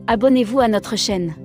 Abonnez-vous à notre chaîne.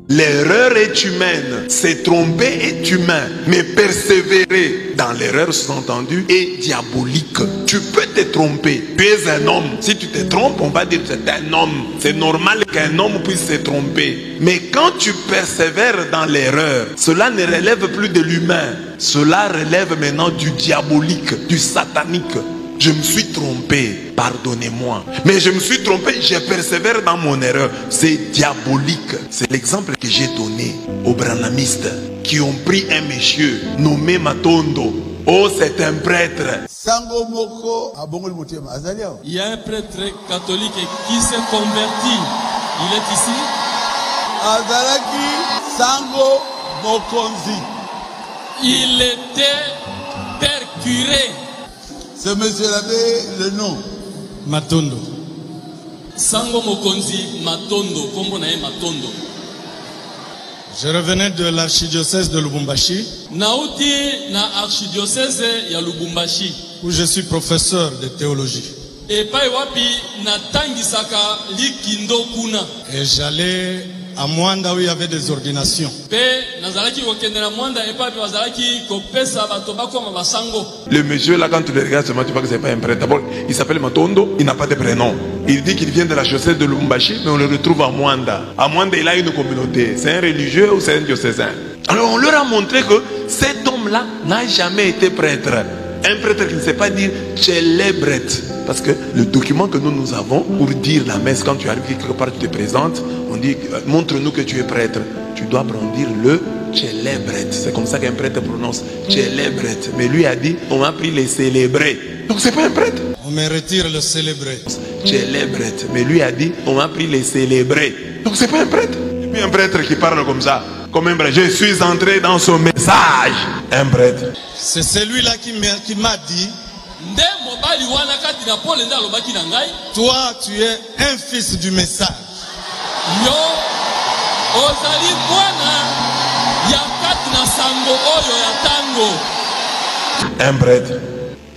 L'erreur est humaine, se tromper est humain, mais persévérer dans l'erreur, sous-entendu, est diabolique. Tu peux te tromper, tu es un homme. Si tu te trompes, on va dire que c'est un homme. C'est normal qu'un homme puisse se tromper. Mais quand tu persévères dans l'erreur, cela ne relève plus de l'humain. Cela relève maintenant du diabolique, du satanique. Je me suis trompé, pardonnez-moi. Mais je me suis trompé, je persévère dans mon erreur. C'est diabolique. C'est l'exemple que j'ai donné aux branhamistes qui ont pris un monsieur nommé Matondo. Oh, c'est un prêtre. Il y a un prêtre catholique qui s'est converti. Il est ici. Il était père curé. Ce monsieur avait le nom Matondo. Sango Mokonzi Matondo. Kombo na ye Matondo. Je revenais de l'archidiocèse de Lubumbashi, Nauti na archidiocèse ya Lubumbashi, où je suis professeur de théologie. Et pai wapi na tangisaka likindo kuna. Et j'allais à Mwanda où il y avait des ordinations. Le monsieur là, quand tu le regardes seulement, tu vois que c'est pas un prêtre. D'abord, il s'appelle Matondo, il n'a pas de prénom. Il dit qu'il vient de la chaussée de Lubumbashi, mais on le retrouve à Mwanda. À Mwanda, il a une communauté. C'est un religieux ou c'est un diocésain? Alors on leur a montré que cet homme-là n'a jamais été prêtre. Un prêtre qui ne sait pas dire célébret. Parce que le document que nous avons pour dire la messe, quand tu arrives quelque part, tu te présentes, on dit montre-nous que tu es prêtre. Tu dois brandir le célébret. C'est comme ça qu'un prêtre prononce célébret. Mais lui a dit on m'a pris les célébrés. Donc c'est pas un prêtre. On me retire le célébré. Célébret. Mais lui a dit on m'a pris les célébrés. Donc c'est pas un prêtre. Et puis un prêtre qui parle comme ça. Comme un prêtre. Je suis entré dans son message. Un prêtre. C'est celui-là qui m'a dit toi tu es un fils du message. Un prêtre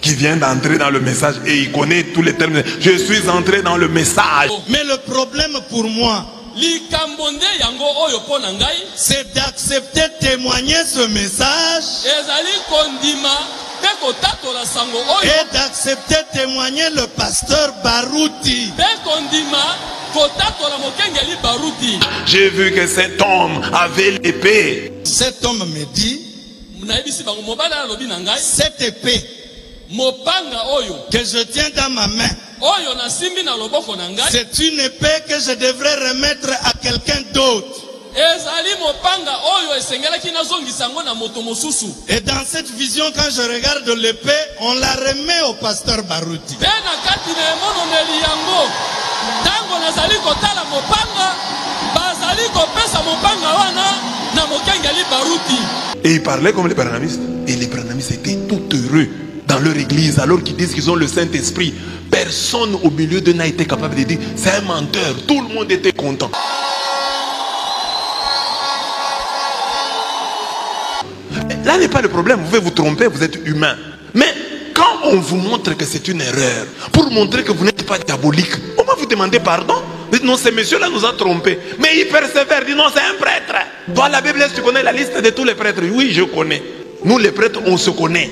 qui vient d'entrer dans le message et il connaît tous les termes. Je suis entré dans le message. Mais le problème pour moi, c'est d'accepter témoigner ce message et d'accepter témoigner le pasteur Baruti. J'ai vu que cet homme avait l'épée. Cet homme me dit, cette épée que je tiens dans ma main, c'est une épée que je devrais remettre à quelqu'un d'autre. Et dans cette vision, quand je regarde l'épée, on la remet au pasteur Baruti. Et il parlait comme les branhamistes. Et les branhamistes étaient tout heureux dans leur église, alors qu'ils disent qu'ils ont le Saint-Esprit. Personne au milieu d'eux n'a été capable de dire c'est un menteur. Tout le monde était content. Là n'est pas le problème, vous pouvez vous tromper, vous êtes humain. Mais quand on vous montre que c'est une erreur, pour montrer que vous n'êtes pas diabolique, on va vous demander pardon. Vous dites non, ce monsieur-là nous a trompés. Mais il persévère, dit non, c'est un prêtre. Toi, la Bible, tu connais la liste de tous les prêtres? Oui, je connais. Nous, les prêtres, on se connaît.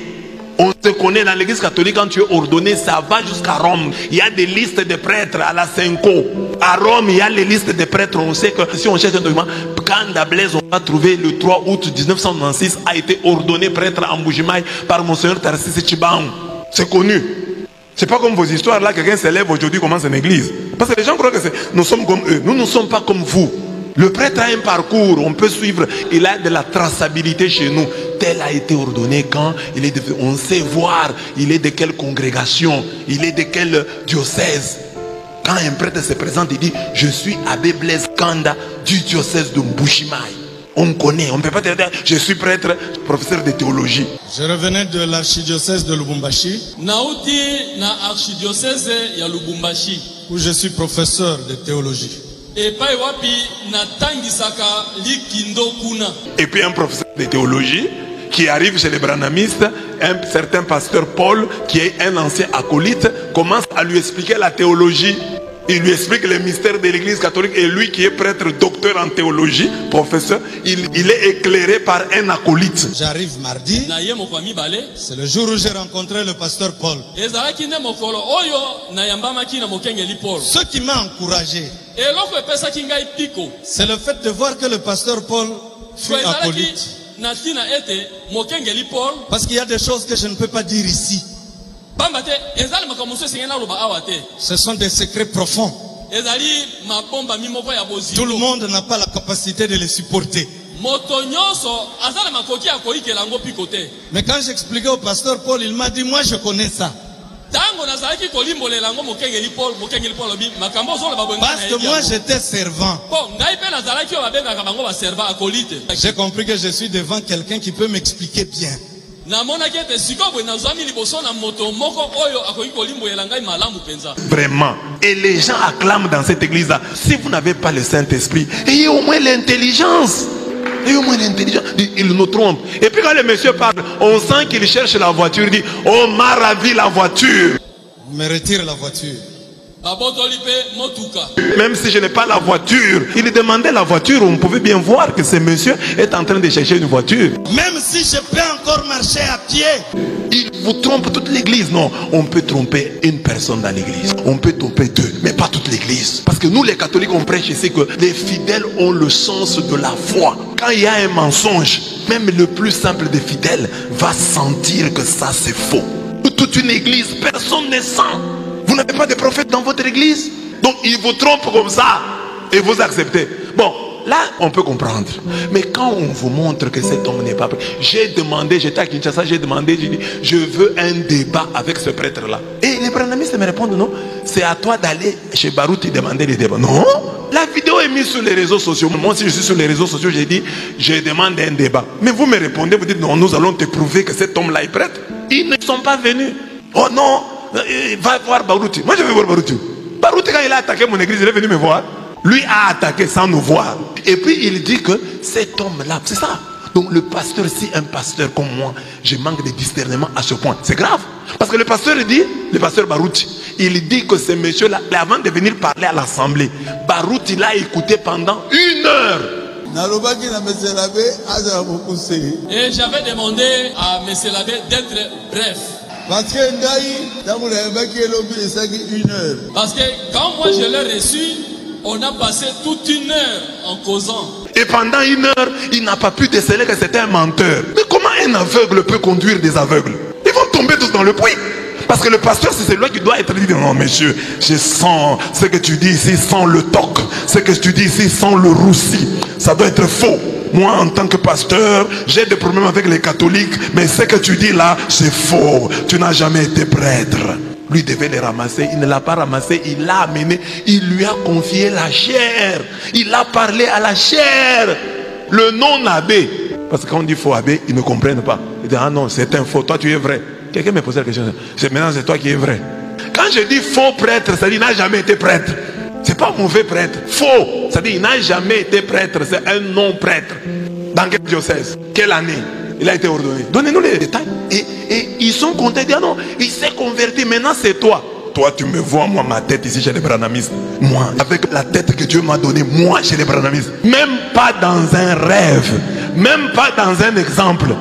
On se connaît dans l'église catholique, quand tu es ordonné, ça va jusqu'à Rome. Il y a des listes de prêtres à la Cinco. À Rome, il y a les listes de prêtres. On sait que si on cherche un document, Kanda Blaise, on va trouver le 3 août 1996, a été ordonné prêtre à Mbujimaï par Monseigneur Tarcisse Tchibaou. C'est connu. C'est pas comme vos histoires là, quelqu'un s'élève aujourd'hui, commence une église. Parce que les gens croient que nous sommes comme eux. Nous ne sommes pas comme vous. Le prêtre a un parcours, on peut suivre. Il a de la traçabilité chez nous. Tel a été ordonné quand il est de, on sait voir, il est de quelle congrégation, il est de quel diocèse. Quand un prêtre se présente, il dit je suis Abbé Blaise Kanda du diocèse de Mbujimaï. On connaît, on ne peut pas dire je suis prêtre, professeur de théologie. Je revenais de l'archidiocèse de Lubumbashi, Nauti na archidiocèse ya Lubumbashi, où je suis professeur de théologie. Et pai wapi na tangisaka likindo kuna. Et puis un professeur de théologie qui arrive chez les branhamistes, un certain pasteur Paul, qui est un ancien acolyte, commence à lui expliquer la théologie. Il lui explique les mystères de l'église catholique. Et lui qui est prêtre, docteur en théologie, professeur, il est éclairé par un acolyte. J'arrive mardi. C'est le jour où j'ai rencontré le pasteur Paul. Ce qui m'a encouragé, c'est le fait de voir que le pasteur Paul fut acolyte. Parce qu'il y a des choses que je ne peux pas dire ici. Ce sont des secrets profonds. Tout le monde n'a pas la capacité de les supporter. Mais quand j'expliquais au pasteur Paul, il m'a dit, moi je connais ça. Parce que moi j'étais servant. J'ai compris que je suis devant quelqu'un qui peut m'expliquer bien. Vraiment. Et les gens acclament dans cette église-là. Si vous n'avez pas le Saint-Esprit, ayez au moins l'intelligence. Ayez au moins l'intelligence. Il nous trompe. Et puis quand le monsieur parle, on sent qu'il cherche la voiture. Il dit, on m'a ravi la voiture. Il me retire la voiture. Même si je n'ai pas la voiture, il demandait la voiture. On pouvait bien voir que ce monsieur est en train de chercher une voiture. Même si je peux encore marcher à pied. Il vous trompe toute l'église. Non, on peut tromper une personne dans l'église. On peut tromper deux, mais pas toute l'église. Parce que nous les catholiques, on prêche ici que les fidèles ont le sens de la foi. Quand il y a un mensonge, même le plus simple des fidèles va sentir que ça c'est faux. Toute une église, personne ne sent. Vous n'avez pas de prophète dans votre église. Donc il vous trompe comme ça. Et vous acceptez. Bon, là on peut comprendre. Mais quand on vous montre que cet homme n'est pas prêt. J'ai demandé, j'étais à Kinshasa, j'ai demandé, j'ai dit, je veux un débat avec ce prêtre là. Et les branhamistes me répondent, non, c'est à toi d'aller chez Barouti demander des débats. Non, la vidéo est mise sur les réseaux sociaux. Moi si je suis sur les réseaux sociaux, j'ai dit, je demande un débat. Mais vous me répondez, vous dites, non, nous allons te prouver que cet homme là est prêtre. Ils ne sont pas venus. Oh non, va voir Barouti. Moi je vais voir Barouti. Barouti, quand il a attaqué mon église, il est venu me voir. Lui a attaqué sans nous voir. Et puis il dit que cet homme là, c'est ça. Donc le pasteur, si un pasteur comme moi, je manque de discernement à ce point, c'est grave. Parce que le pasteur dit, le pasteur Barouti, il dit que ce monsieur là, avant de venir parler à l'assemblée, Barouti l'a écouté pendant 1 heure. Et j'avais demandé à M. l'abbé d'être bref. Parce que quand moi je l'ai reçu, on a passé toute 1 heure en causant. Et pendant 1 heure, il n'a pas pu déceler que c'était un menteur. Mais comment un aveugle peut conduire des aveugles? Ils vont tomber tous dans le puits. Parce que le pasteur, c'est celui qui doit être dit, non monsieur, je sens ce que tu dis ici sans le toc. Ce que tu dis ici sans le roussi. Ça doit être faux. Moi, en tant que pasteur, j'ai des problèmes avec les catholiques. Mais ce que tu dis là, c'est faux. Tu n'as jamais été prêtre. Lui devait les ramasser. Il ne l'a pas ramassé. Il l'a amené. Il lui a confié la chair. Il a parlé à la chair. Le non-abbé. Parce que quand on dit faux abbé, ils ne comprennent pas. Ils disent, ah non, c'est un faux. Toi, tu es vrai. Quelqu'un me posait la question. Maintenant, c'est toi qui es vrai. Quand je dis faux prêtre, ça dit il n'a jamais été prêtre. C'est pas un mauvais prêtre. Faux. Ça dit il n'a jamais été prêtre. C'est un non-prêtre. Dans quel diocèse? Quelle année il a été ordonné? Donnez-nous les détails. Et ils sont contents. Ils disent, ah non, il s'est converti. Maintenant, c'est toi. Toi, tu me vois, moi, ma tête ici chez les branhamistes. Moi, avec la tête que Dieu m'a donnée, moi, chez les branhamistes. Même pas dans un rêve. Même pas dans un exemple.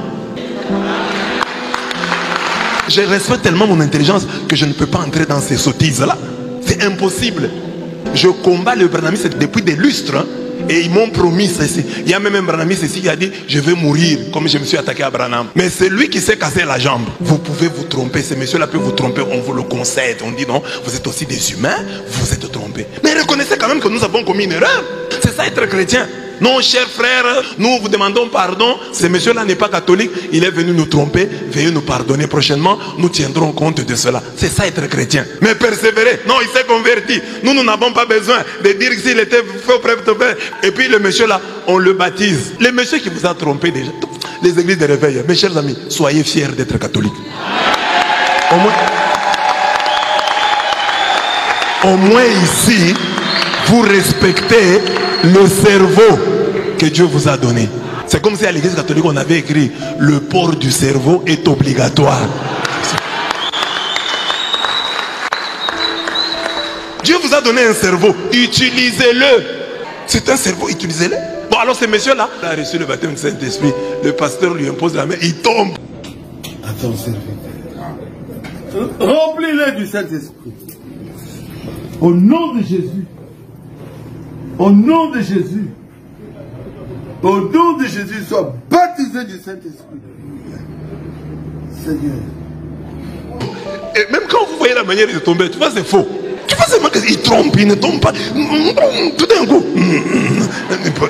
Je respecte tellement mon intelligence que je ne peux pas entrer dans ces sottises-là. C'est impossible. Je combats le branhamisme depuis des lustres. Hein, et ils m'ont promis ceci. Il y a même un branhamisme ici qui a dit, je vais mourir comme je me suis attaqué à Branham. Mais c'est lui qui s'est cassé la jambe. Vous pouvez vous tromper. Ce monsieur-là peut vous tromper. On vous le concède. On dit non, vous êtes aussi des humains. Vous êtes trompés. Mais reconnaissez quand même que nous avons commis une erreur. C'est ça être chrétien. Non, chers frères, nous vous demandons pardon. Ce monsieur-là n'est pas catholique. Il est venu nous tromper. Veuillez nous pardonner prochainement. Nous tiendrons compte de cela. C'est ça être chrétien. Mais persévérer. Non, il s'est converti. Nous n'avons pas besoin de dire s'il était faux prêtre. Et puis le monsieur-là, on le baptise. Le monsieur qui vous a trompé déjà. Les églises de réveil. Mes chers amis, soyez fiers d'être catholiques. Au moins ici, vous respectez le cerveau que Dieu vous a donné. C'est comme si à l'église catholique on avait écrit le port du cerveau est obligatoire. Dieu vous vous a donné un cerveau, utilisez-le. C'est un cerveau, utilisez-le. Bon, alors ce monsieur-là, il a reçu le baptême du Saint-Esprit. Le pasteur lui impose la main, il tombe. Attends, serviteur. Remplis-les du Saint-Esprit. Au nom de Jésus. Au nom de Jésus. Au nom de Jésus, sois baptisé du Saint-Esprit. Seigneur. Et même quand vous voyez la manière de tomber, tu vois, c'est faux. Tu vois seulement qu'il trompe, il ne tombe pas. Tout d'un coup,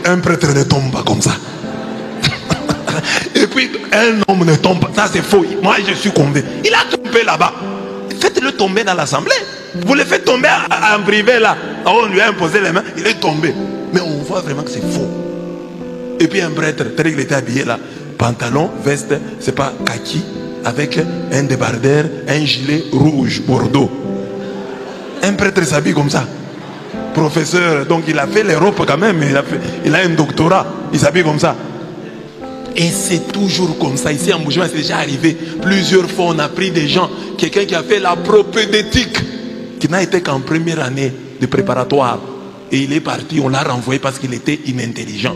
un prêtre ne tombe pas comme ça. Et puis, un homme ne tombe pas. Ça, c'est faux. Moi, je suis convaincu. Il a tombé là-bas. Faites-le tomber dans l'assemblée. Vous le faites tomber en privé là. On lui a imposé les mains, il est tombé. Mais on voit vraiment que c'est faux. Et puis un prêtre, tel qu'il était habillé là, pantalon, veste, c'est pas kaki, avec un débardeur, un gilet rouge, bordeaux. Un prêtre s'habille comme ça. Professeur, donc il a fait l'Europe quand même, il a un doctorat, il s'habille comme ça. Et c'est toujours comme ça. Ici en Bougema, c'est déjà arrivé. Plusieurs fois, on a pris des gens, quelqu'un qui a fait la propédétique, qui n'a été qu'en première année de préparatoire. Et il est parti, on l'a renvoyé parce qu'il était inintelligent.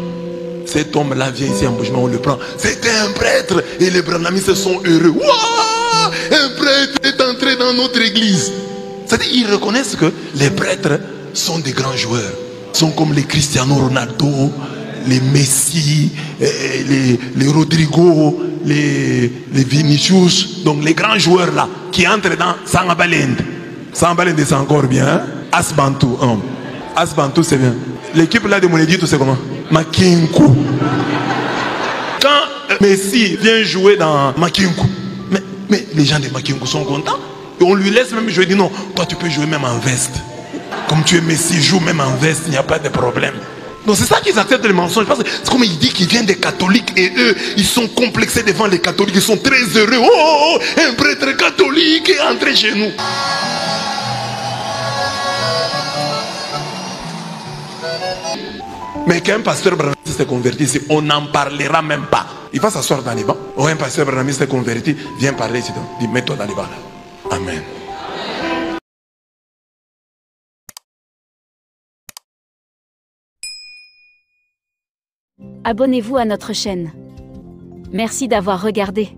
Cet homme-là vient ici en Bougema, on le prend. C'était un prêtre. Et les branhamistes sont heureux. Waouh! Un prêtre est entré dans notre église. C'est-à-dire, ils reconnaissent que les prêtres sont des grands joueurs. Ils sont comme les Cristiano Ronaldo, les Messi, les Rodrigo, les Vinicius. Donc les grands joueurs là, qui entrent dans Sangabalende. Sangabalende, c'est encore bien. Hein? Asbantu. Asbantu, c'est bien. L'équipe là de mon édito, c'est comment? Makinku. Quand Messi vient jouer dans Makinku, mais les gens de Makinku sont contents. Et on lui laisse même jouer. Il dit non, toi tu peux jouer même en veste. Comme tu es Messi, joue même en veste, il n'y a pas de problème. Donc c'est ça qu'ils acceptent les mensonges. Parce que c'est comme il dit qu'ils viennent des catholiques et eux, ils sont complexés devant les catholiques. Ils sont très heureux. Oh, un prêtre catholique est entré chez nous. Mais qu'un pasteur branhamiste s'est converti, on n'en parlera même pas. Il va s'asseoir dans les bancs. Oh, un pasteur branhamiste s'est converti, viens parler ici. Dis, mets-toi dans les bancs là. Amen. Abonnez-vous à notre chaîne. Merci d'avoir regardé.